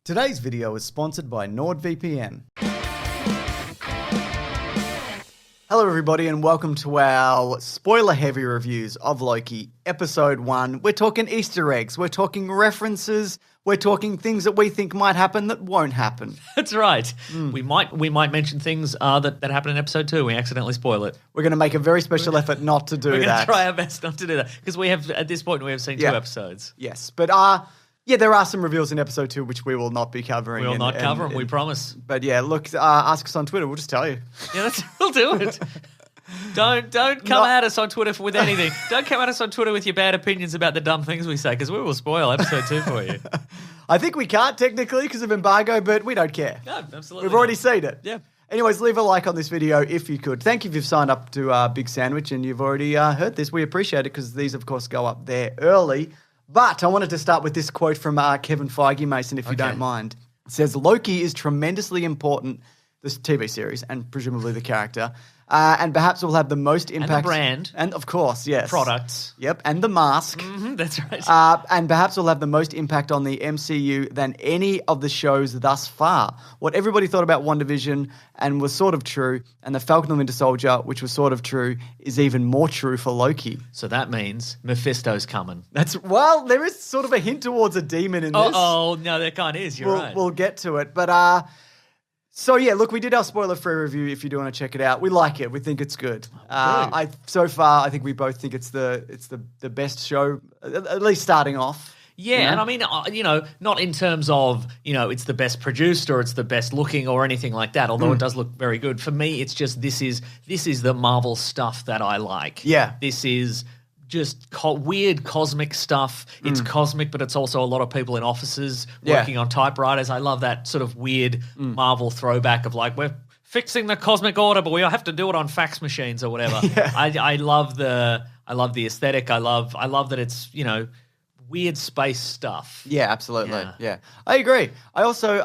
Today's video is sponsored by Nordvpn. Hello everybody and welcome to our spoiler-heavy reviews of Loki, Episode 1. We're talking Easter eggs, we're talking references, we're talking things that we think might happen that won't happen. That's right. We might mention things that happened in Episode 2. We accidentally spoil it. We're going to make a very special effort not to do that. We're going to try our best not to do that because we have, at this point, we have seen 2 episodes. Yes, but yeah, there are some reveals in Episode 2 which we will not be covering. We will not cover them, we promise. But yeah, look, ask us on Twitter, we'll just tell you. Yeah, we'll do it. Don't come at us on Twitter with anything. Don't come at us on Twitter with your bad opinions about the dumb things we say because we will spoil Episode 2 for you. I think we can't technically because of embargo, but we don't care. No, absolutely. We've already seen it. Yeah. Anyways, leave a like on this video if you could. Thank you if you've signed up to Big Sandwich and you've already heard this. We appreciate it because these, of course, go up there early. But I wanted to start with this quote from Kevin Feige, Mason, if you don't mind. It says, Loki is tremendously important, this TV series, and presumably the character, and perhaps will have the most impact. And the brand. And, of course, yes. Products. Yep, and the mask. Mm-hmm, that's right. And perhaps will have the most impact on the MCU than any of the shows thus far. What everybody thought about WandaVision and was sort of true, and the Falcon and Winter Soldier, which was sort of true, is even more true for Loki. So that means Mephisto's coming. Well, there is sort of a hint towards a demon in this. Oh, no, there kind of is. You're right. We'll get to it. But, so yeah, look, we did our spoiler-free review if you do want to check it out. We like it. We think it's good. So far, I think we both think it's the best show, at least starting off. Yeah, you know? And I mean, not in terms of, it's the best produced or it's the best looking or anything like that, although it does look very good. For me, it's just this is the Marvel stuff that I like. Yeah. This is just weird cosmic stuff. It's cosmic, but it's also a lot of people in offices working on typewriters. I love that sort of weird Marvel throwback of like, we're fixing the cosmic order, but we have to do it on fax machines or whatever. Yeah. I love the aesthetic. I love that it's, weird space stuff. Yeah, absolutely. Yeah. I agree. I also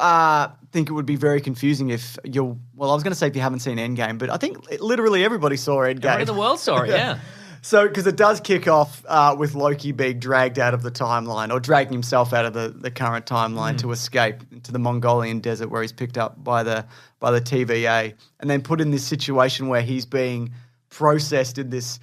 think it would be very confusing if I was going to say if you haven't seen Endgame, but I think literally everybody saw Endgame. Everybody in the world saw it, yeah. So, because it does kick off with Loki being dragged out of the timeline or dragging himself out of the current timeline to escape into the Mongolian desert where he's picked up by the TVA and then put in this situation where he's being processed in this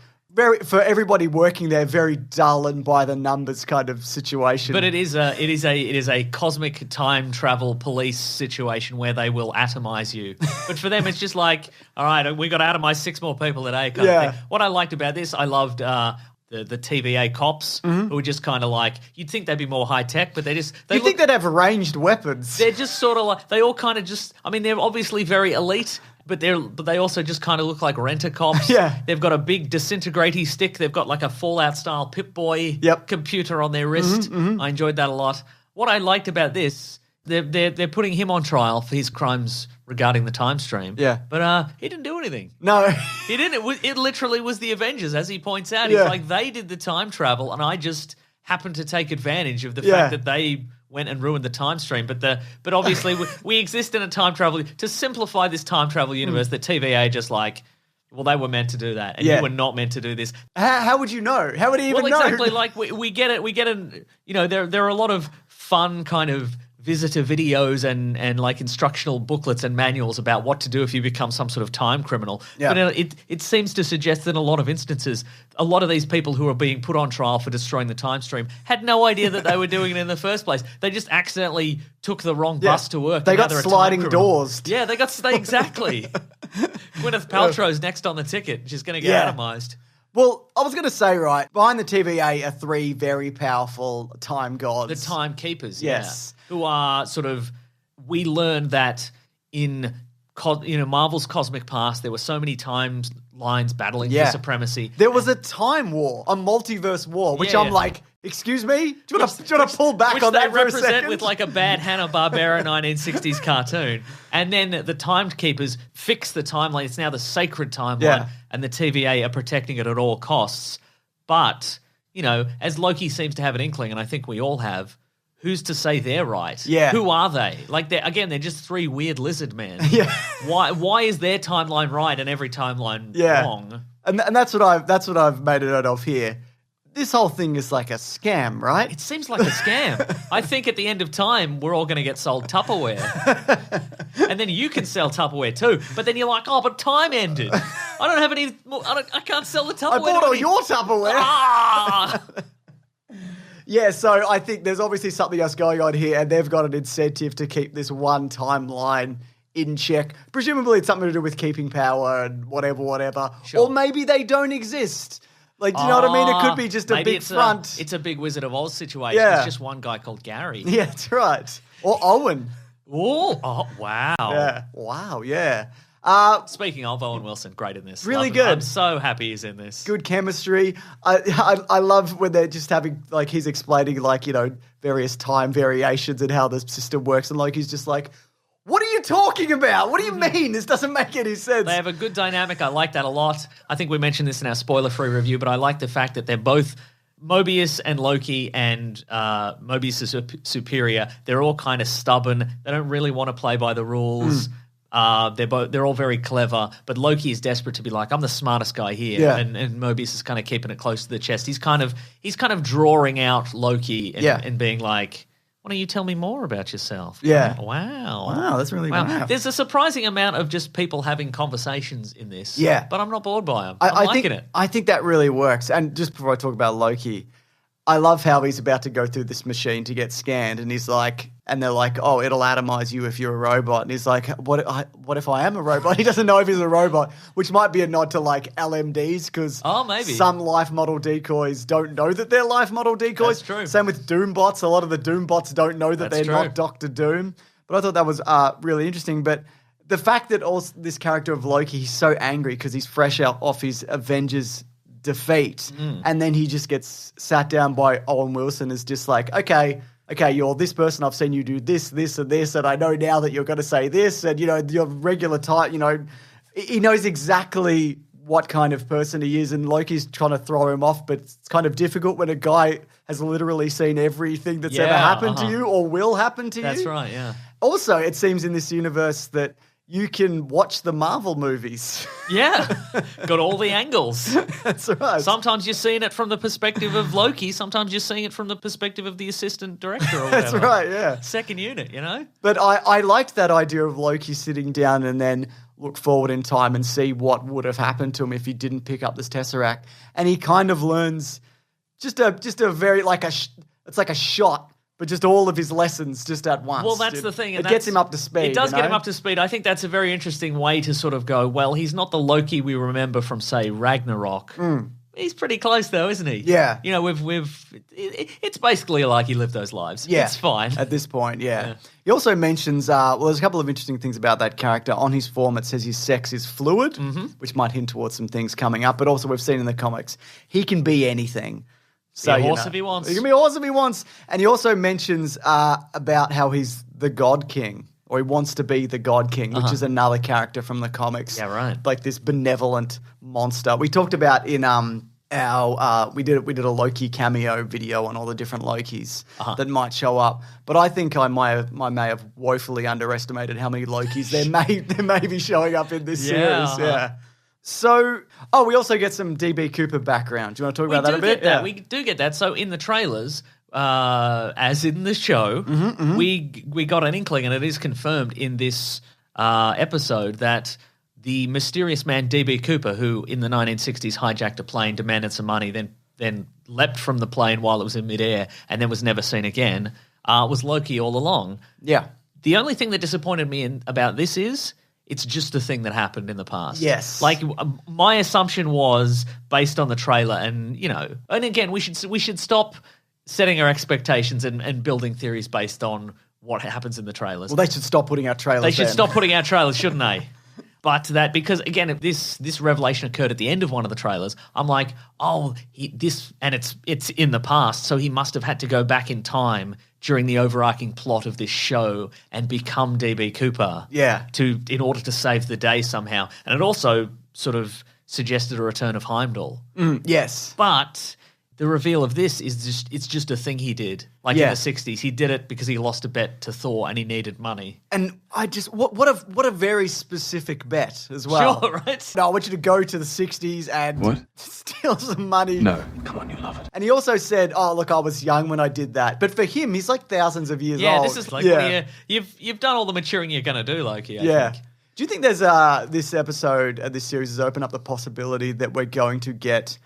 for everybody working there, very dull and by the numbers kind of situation. But it is a cosmic time travel police situation where they will atomize you. But for them, it's just like, all right, we got to atomize 6 more people today. Kind of thing. What I liked about this, I loved the TVA cops who were just kind of like, you'd think they'd be more high tech, but you'd think they'd have ranged weapons. They're just sort of like, they all kind of just, I mean, they're obviously very elite. But they also just kind of look like rent-a-cops. Yeah. They've got a big disintegrating stick. They've got like a Fallout-style Pip-Boy computer on their wrist. I enjoyed that a lot. What I liked about this, they're putting him on trial for his crimes regarding the time stream. Yeah. But he didn't do anything. No. He didn't. It literally was the Avengers, as he points out. He's like, they did the time travel, and I just happened to take advantage of the fact that they went and ruined the time stream. But obviously we exist in a time travel to simplify this time travel universe that TVA just like, well, they were meant to do that, and you were not meant to do this. How would you know? How would he even know? Well, exactly. Like we get it. We get an. There are a lot of fun kind of visitor videos and like instructional booklets and manuals about what to do if you become some sort of time criminal. Yeah. But it seems to suggest that in a lot of instances, a lot of these people who are being put on trial for destroying the time stream had no idea that they were doing it in the first place. They just accidentally took the wrong bus to work. They got sliding doors. Yeah, exactly. Gwyneth Paltrow's next on the ticket. She's going to get atomized. Well, I was going to say, right, behind the TVA are 3 very powerful time gods. The timekeepers, yes. Who are sort of, we learned that in Marvel's cosmic past, there were so many timelines battling for supremacy. There was a time war, a multiverse war, which I'm like, excuse me? Do you want to pull back on that for a second? Which they represent with like a bad Hanna-Barbera 1960s cartoon. And then the timekeepers fix the timeline. It's now the sacred timeline, and the TVA are protecting it at all costs. But, as Loki seems to have an inkling, and I think we all have, who's to say they're right? Yeah. Who are they? Like, they're just 3 weird lizard men. Yeah. Why is their timeline right and every timeline wrong? And that's what I've made a note of here. this whole thing is like a scam, right? It seems like a scam. I think at the end of time, we're all going to get sold Tupperware. And then you can sell Tupperware too. But then you're like, oh, but time ended. I don't have any more. I can't sell the Tupperware. I bought all your Tupperware. Ah! Yeah, so I think there's obviously something else going on here, and they've got an incentive to keep this one timeline in check. Presumably it's something to do with keeping power and whatever. Sure. Or maybe they don't exist. Like, do you know what I mean? It could be just a big front. It's a big Wizard of Oz situation. Yeah. It's just one guy called Gary. Yeah, that's right. Or Owen. Oh, wow. Yeah. Wow, yeah. Speaking of Owen Wilson, great in this. Really Love him. good. I'm so happy he's in this. Good chemistry. I love when they're just having, like, he's explaining, like, you know, various time variations and how the system works. And, like, he's just like, what are you talking about? What do you mean? This doesn't make any sense. They have a good dynamic. I like that a lot. I think we mentioned this in our spoiler-free review, but I like the fact that they're both Mobius and Loki, and Mobius is superior. They're all kind of stubborn. They don't really want to play by the rules. They're all very clever, but Loki is desperate to be like, I'm the smartest guy here, and Mobius is kind of keeping it close to the chest. He's kind of drawing out Loki and being like, why don't you tell me more about yourself? Yeah. Wow, that's really wow. There's a surprising amount of just people having conversations in this. Yeah. But I'm not bored by them. I'm liking it. I think that really works. And just before I talk about Loki, I love how he's about to go through this machine to get scanned, and he's like, and they're like, oh, it'll atomize you if you're a robot. And he's like, what if I am a robot? He doesn't know if he's a robot, which might be a nod to like LMDs, because some life model decoys don't know that they're life model decoys. That's true. Same with Doombots. A lot of the Doombots don't know that they're not Dr. Doom. But I thought that was really interesting. But the fact that also this character of Loki, he's so angry because he's fresh out off his Avengers defeat, and then he just gets sat down by Owen Wilson as just like, okay, you're this person, I've seen you do this, this, and this, and I know now that you're going to say this, and, you know, your regular type, you know, he knows exactly what kind of person he is, and Loki's trying to throw him off, but it's kind of difficult when a guy has literally seen everything that's ever happened to you or will happen to you. That's right, yeah. Also, it seems in this universe that you can watch the Marvel movies. Yeah. Got all the angles. That's right. Sometimes you're seeing it from the perspective of Loki. Sometimes you're seeing it from the perspective of the assistant director or whatever. That's right, yeah. Second unit, you know? But I liked that idea of Loki sitting down and then look forward in time and see what would have happened to him if he didn't pick up this Tesseract. And he kind of learns just a very, like it's like a shot, but just all of his lessons just at once. Well, that's the thing. It gets him up to speed. It does get him up to speed. I think that's a very interesting way to sort of go, well, he's not the Loki we remember from, say, Ragnarok. He's pretty close, though, isn't he? Yeah. You know, it's basically like he lived those lives. Yeah. It's fine. At this point, yeah. He also mentions, there's a couple of interesting things about that character. On his form, it says his sex is fluid, which might hint towards some things coming up. But also we've seen in the comics, he can be anything. So, be a horse if he wants. He can be a horse if he wants. And he also mentions about how he's the God King, or he wants to be the God King, which is another character from the comics. Yeah, right. Like this benevolent monster. We talked about in our we did a Loki cameo video on all the different Lokis that might show up. But I think I may have woefully underestimated how many Lokis there may be showing up in this series. Yeah. So, we also get some DB Cooper background. Do you want to talk about that a bit? Yeah. We do get that. So in the trailers, as in the show, we got an inkling, and it is confirmed in this episode, that the mysterious man DB Cooper, who in the 1960s hijacked a plane, demanded some money, then leapt from the plane while it was in midair, and then was never seen again, was Loki all along. Yeah. The only thing that disappointed me about this is it's just a thing that happened in the past. Yes. Like, my assumption was based on the trailer, and, you know, and again, we should stop setting our expectations and building theories based on what happens in the trailers. Well, they should stop putting out trailers. They should stop putting out trailers, shouldn't they? But because again, if this revelation occurred at the end of one of the trailers, I'm like, it's in the past, so he must have had to go back in time during the overarching plot of this show and become DB Cooper. Yeah. In order to save the day somehow. And it also sort of suggested a return of Heimdall. Yes. But the reveal of this is it's just a thing he did. Like in the 60s, he did it because he lost a bet to Thor and he needed money. And I just what a very specific bet as well. Sure, right? No, I want you to go to the 60s and steal some money. No, come on, you love it. And he also said, "Oh, look, I was young when I did that." But for him, he's like thousands of years old. Yeah, this is like when you've done all the maturing you're going to do, Loki. I think. Do you think there's this episode, this series has opened up the possibility that we're going to get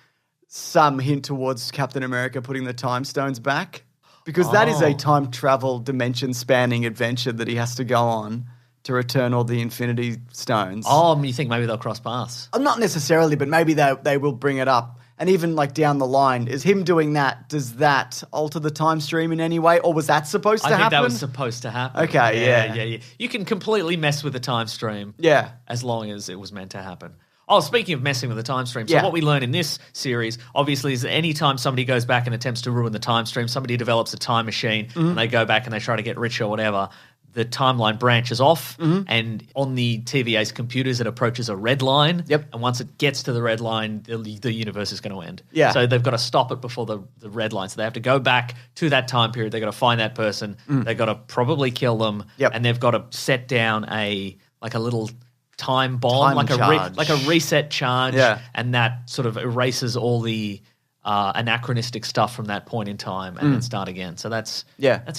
some hint towards Captain America putting the time stones back? Because that is a time travel dimension spanning adventure that he has to go on to return all the Infinity Stones. Oh, you think maybe they'll cross paths? Not necessarily, but maybe they will bring it up. And even like down the line, is him doing that, does that alter the time stream in any way? Or was that supposed to happen? I think that was supposed to happen. Okay, yeah. You can completely mess with the time stream. Yeah. As long as it was meant to happen. Oh, speaking of messing with the time stream, so what we learn in this series, obviously, is that any time somebody goes back and attempts to ruin the time stream, somebody develops a time machine, and they go back and they try to get rich or whatever, the timeline branches off, and on the TVA's computers, it approaches a red line. Yep. And once it gets to the red line, the universe is going to end. Yeah. So they've got to stop it before the red line. So they have to go back to that time period. They've got to find that person. They've got to probably kill them. Yep. And they've got to set down a little time bomb, like a reset charge, and that sort of erases all the anachronistic stuff from that point in time, and then start again. So that's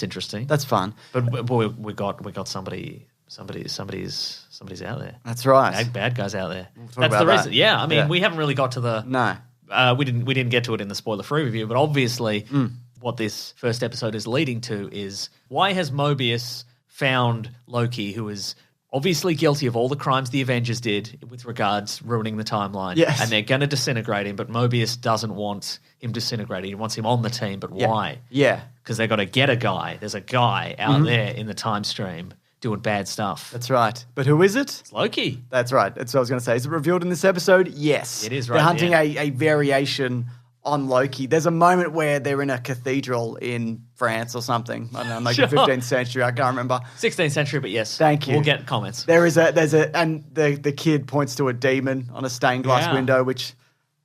interesting. That's fun. But we got somebody's out there. That's right. Bad guys out there. We'll talk That's about the reason. that. Yeah, I mean, we haven't really got to the No. we didn't get to it in the spoiler-free review, but obviously what this first episode is leading to is why has Mobius found Loki, who is obviously guilty of all the crimes the Avengers did with regards ruining the timeline. Yes. And they're going to disintegrate him, but Mobius doesn't want him disintegrating. He wants him on the team, but why? Yeah. Because they've got to get a guy. There's a guy out there in the time stream doing bad stuff. That's right. But who is it? It's Loki. That's right. That's what I was going to say. Is it revealed in this episode? Yes. It is, right. They're hunting a variation on Loki. There's a moment where they're in a cathedral in France or something. I don't know, like the 15th century. I can't remember. 16th century, but yes. Thank you. We'll get comments. There's and the kid points to a demon on a stained glass window, which,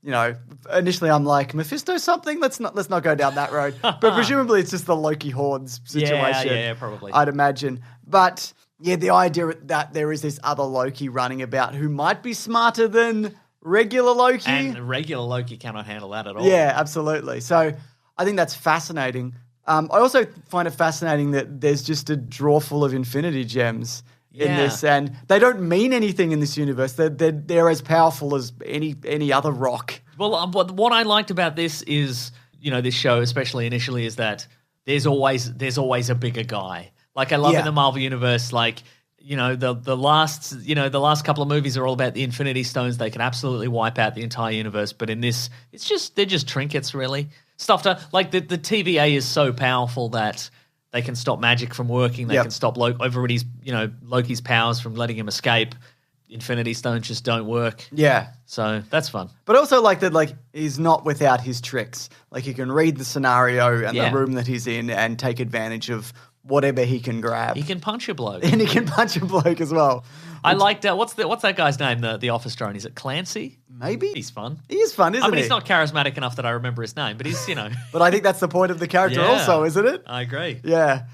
you know, initially I'm like, Mephisto something? Let's not go down that road. But presumably it's just the Loki hordes situation. Yeah, probably. I'd imagine. But yeah, the idea that there is this other Loki running about who might be smarter than regular Loki. And regular Loki cannot handle that at all. Yeah, absolutely. So I think that's fascinating. I also find it fascinating that there's just a drawer full of Infinity Gems in this, and they don't mean anything in this universe. They're as powerful as any other rock. Well, what I liked about this is, you know, this show, especially initially, is that there's always a bigger guy. Like I love in the Marvel universe, like, you know, the last couple of movies are all about the Infinity Stones. They can absolutely wipe out the entire universe. But in this, they're just trinkets, really. Stuff to, like the TVA is so powerful that they can stop magic from working. They can stop Loki's powers from letting him escape. Infinity Stones just don't work. Yeah. So that's fun. But also like that, like he's not without his tricks. Like he can read the scenario and the room that he's in and take advantage of whatever he can grab. He can punch a bloke. And he can punch a bloke as well. I liked what's that guy's name? The office drone. Is it Clancy? Maybe. He's fun. He is fun, isn't he? I mean, he's not charismatic enough that I remember his name, but he's, you know. But I think that's the point of the character also, isn't it? I agree. Yeah.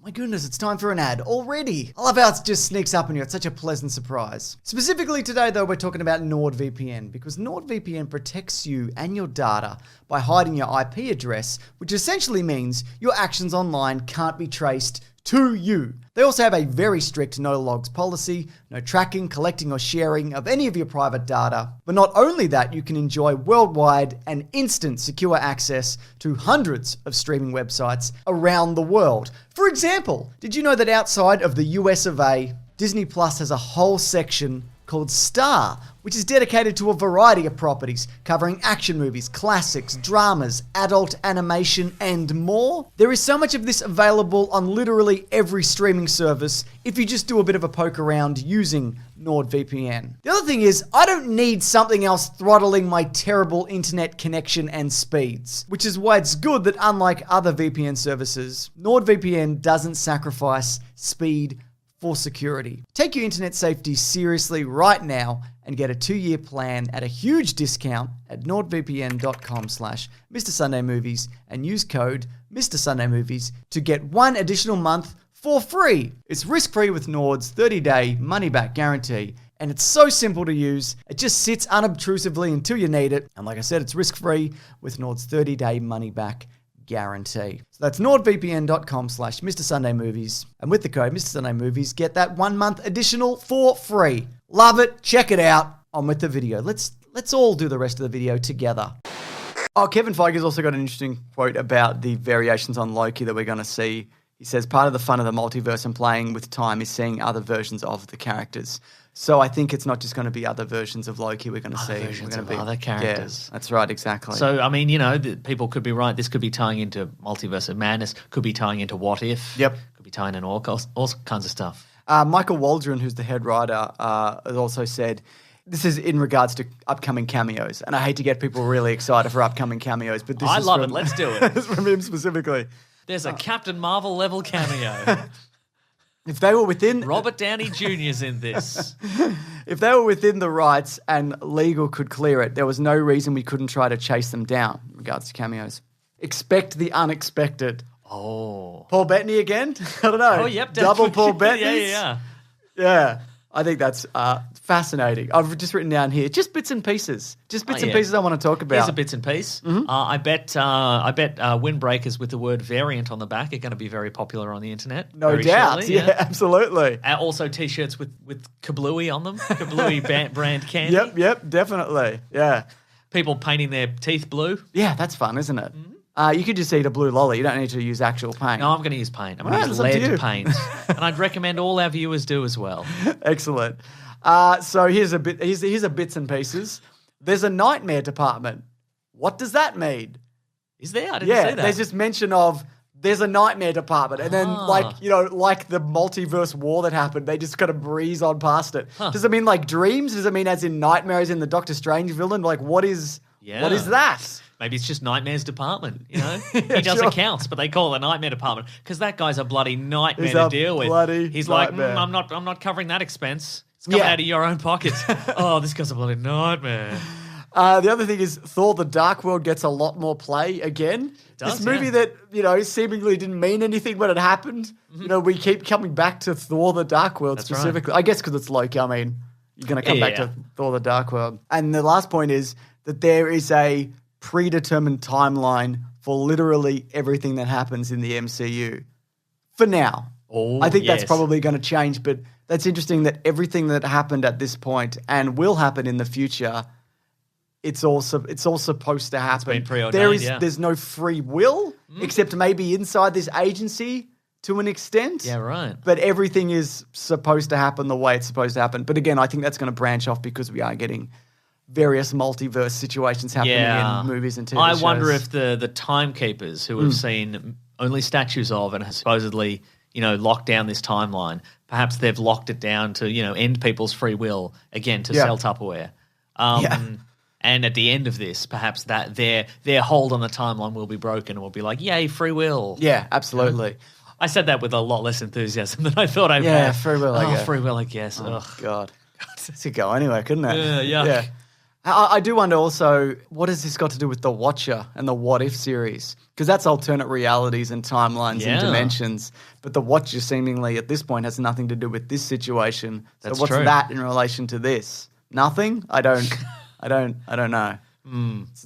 My goodness, it's time for an ad already. I love how it just sneaks up on you. It's such a pleasant surprise. Specifically today, though, we're talking about Nordvpn because Nordvpn protects you and your data by hiding your IP address, which essentially means your actions online can't be traced to you. They also have a very strict no logs policy, no tracking, collecting or sharing of any of your private data. But not only that, you can enjoy worldwide and instant secure access to hundreds of streaming websites around the world. For example, did you know that outside of the US of A, Disney Plus has a whole section called Star, which is dedicated to a variety of properties covering action movies, classics, dramas, adult animation, and more. There is so much of this available on literally every streaming service if you just do a bit of a poke around using NordVPN. The other thing is, I don't need something else throttling my terrible internet connection and speeds, which is why it's good that unlike other VPN services, NordVPN doesn't sacrifice speed for security. Take your internet safety seriously right now and get a 2-year plan at a huge discount at nordvpn.com/Mr. Sunday Movies and use code Mr. Sunday Movies to get 1 additional month for free. It's risk-free with Nord's 30-day money-back guarantee. And it's so simple to use. It just sits unobtrusively until you need it. And like I said, it's risk-free with Nord's 30-day money-back guarantee. So that's nordvpn.com/Mr. Sunday Movies. And with the code Mr. Sunday Movies, get that 1 month additional for free. Love it. Check it out. On with the video. Let's all do the rest of the video together. Oh, Kevin Feige's also got an interesting quote about the variations on Loki that we're going to see. He says, part of the fun of the multiverse and playing with time is seeing other versions of the characters. So I think it's not just going to be other versions of Loki we're going to see. Versions of other characters. Yeah, that's right, exactly. So, I mean, people could be right. This could be tying into Multiverse of Madness, could be tying into What If. Yep. Could be tying in all kinds of stuff. Michael Waldron, who's the head writer, has also said, this is in regards to upcoming cameos. And I hate to get people really excited for upcoming cameos, but this I is love it. Let's do it. This is from him specifically. There's a Captain Marvel level cameo. If they were within... Robert Downey Jr.'s in this. If they were within the rights and legal could clear it, there was no reason we couldn't try to chase them down in regards to cameos. Expect the unexpected. Oh. Paul Bettany again? I don't know. Oh, yep. Double definitely. Paul Bettany? Yeah. I think that's fascinating. I've just written down here, just bits and pieces. Just bits and pieces I want to talk about. Here's a bits and piece. Mm-hmm. I bet windbreakers with the word variant on the back are going to be very popular on the internet. No doubt. Shortly, yeah, absolutely. Also T-shirts with Kablooey on them. Kablooey brand candy. Yep, definitely. Yeah. People painting their teeth blue. Yeah, that's fun, isn't it? Mm-hmm. You could just eat a blue lolly. You don't need to use actual paint. No, I'm going to use paint. I'm going to use lead paint. And I'd recommend all our viewers do as well. Excellent. So here's a bits and pieces. There's a nightmare department. What does that mean? Is there? I didn't see that. There's just mention of there's a nightmare department. And then like the multiverse war that happened, they just kind of breeze on past it. Huh. Does it mean like dreams? Does it mean as in nightmares in the Doctor Strange villain? Like what is that? Maybe it's just Nightmare's department, He does accounts, but they call it a nightmare department because that guy's a bloody nightmare to deal with. He's nightmare. like, I'm not covering that expense. It's coming out of your own pockets. Oh, this guy's a bloody nightmare. The other thing is Thor: The Dark World gets a lot more play again. This movie that, seemingly didn't mean anything when it happened. Mm-hmm. We keep coming back to Thor: The Dark World specifically. Right. I guess because it's Loki. I mean, you're going to come back to Thor: The Dark World. And the last point is that there is a predetermined timeline for literally everything that happens in the MCU. For now. I think that's probably going to change, but that's interesting that everything that happened at this point and will happen in the future, it's all supposed to happen. It's been preordained, There's no free will, except maybe inside this agency to an extent. Yeah, right. But everything is supposed to happen the way it's supposed to happen. But again, I think that's going to branch off because we are getting various multiverse situations happening in movies and TV shows. I wonder if the timekeepers who have seen only statues of and have supposedly, locked down this timeline, perhaps they've locked it down to, end people's free will, again, to sell Tupperware. And at the end of this, perhaps that their hold on the timeline will be broken and will be like, yay, free will. Yeah, absolutely. I said that with a lot less enthusiasm than I thought I would. Yeah, free will, I guess. Free will, I guess. Oh, God. This could go anywhere, couldn't it? Yeah. I do wonder also, what has this got to do with The Watcher and the What If series? Because that's alternate realities and timelines and dimensions. But The Watcher seemingly at this point has nothing to do with this situation. So what's that in relation to this? Nothing? I don't know.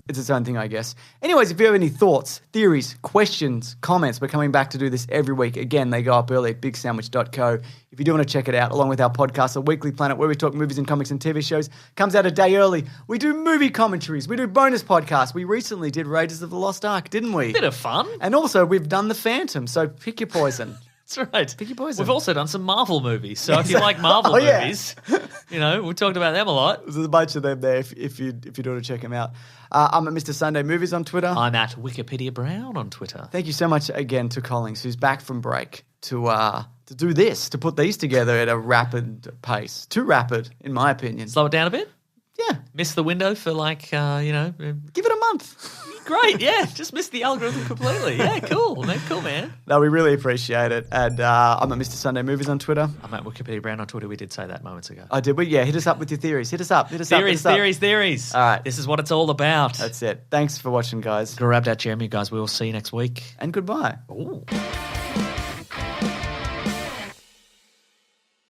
It's its own thing, I guess. Anyways, if you have any thoughts, theories, questions, comments, we're coming back to do this every week. Again, they go up early at bigsandwich.co. If you do want to check it out, along with our podcast, The Weekly Planet, where we talk movies and comics and TV shows, comes out a day early. We do movie commentaries. We do bonus podcasts. We recently did Raiders of the Lost Ark, didn't we? Bit of fun. And also, we've done The Phantom, so pick your poison. That's right. Pick your poison. We've also done some Marvel movies, so if you like Marvel movies, we talked about them a lot. There's a bunch of them there if you do want to check them out. I'm at Mr. Sunday Movies on Twitter. I'm at Wikipedia Brown on Twitter. Thank you so much again to Collings, who's back from break to do this, to put these together at a rapid pace. Too rapid, in my opinion. Slow it down a bit? Yeah, Miss the window for like, Give it a month. great. Yeah, just missed the algorithm completely. Yeah, cool. Cool, man. No, we really appreciate it. And I'm at Mr. Sunday Movies on Twitter. I'm at Wikipedia Brown on Twitter. We did say that moments ago. Oh, did we? Yeah, hit us up with your theories. Hit us up. Hit us Theories. up. All right. This is what it's all about. That's it. Thanks for watching, guys. Grab that Jeremy, guys. We will see you next week. And goodbye. Ooh.